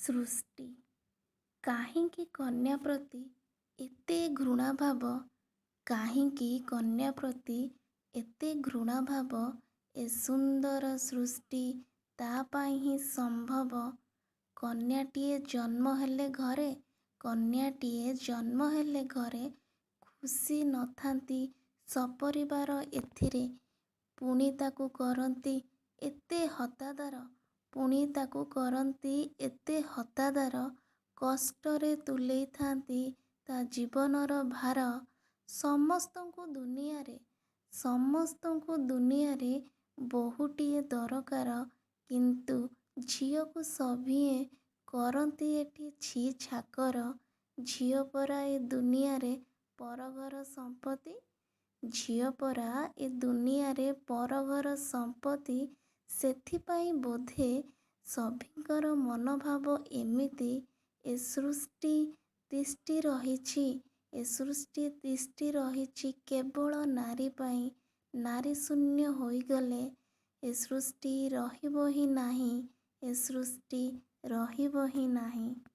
ସୃଷ୍ଟି। କାହିଁକି କନ୍ୟା ପ୍ରତି ଏତେ ଘୃଣା ଭାବ? କାହିଁକି କନ୍ୟା ପ୍ରତି ଏତେ ଘୃଣା ଭାବ? ଏ ସୁନ୍ଦର ସୃଷ୍ଟି ତା ପାଇଁ ହିଁ ସମ୍ଭବ। କନ୍ୟାଟିଏ ଜନ୍ମ ହେଲେ ଘରେ, କନ୍ୟାଟିଏ ଜନ୍ମ ହେଲେ ଘରେ, ଖୁସି ନଥାନ୍ତି ସପରିବାର ଏଥିରେ। ପୁଣି ତାକୁ କରନ୍ତି ଏତେ ହତାଦର, ପୁଣି ତାକୁ କରନ୍ତି ଏତେ ହତାଦର, କଷ୍ଟରେ ତୁଲେଇଥାନ୍ତି ତା ଜୀବନର ଭାର। ସମସ୍ତଙ୍କୁ ଦୁନିଆରେ ବୋହୂଟିଏ ଦରକାର, କିନ୍ତୁ ଝିଅକୁ ସଭିଏଁ କରନ୍ତି ଏଠି ଛି ଛାକର। ଝିଅ ପରା ଏ ଦୁନିଆରେ ପରଘର ସମ୍ପତ୍ତି, ଝିଅ ପରା ଏ ଦୁନିଆରେ ପରଘର ସମ୍ପତ୍ତି। ସେଥିପାଇଁ ବୋଧେ ସଭିଙ୍କର ମନୋଭାବ ଏମିତି। ଏ ସୃଷ୍ଟି ତିଷ୍ଠି ରହିଛି, ଏ ସୃଷ୍ଟି ତିଷ୍ଠି ରହିଛି କେବଳ ନାରୀ ପାଇଁ। ନାରୀ ଶୂନ୍ୟ ହୋଇଗଲେ ଏ ସୃଷ୍ଟି ରହିବ ହିଁ ନାହିଁ, ଏ ସୃଷ୍ଟି ରହିବ ହିଁ ନାହିଁ।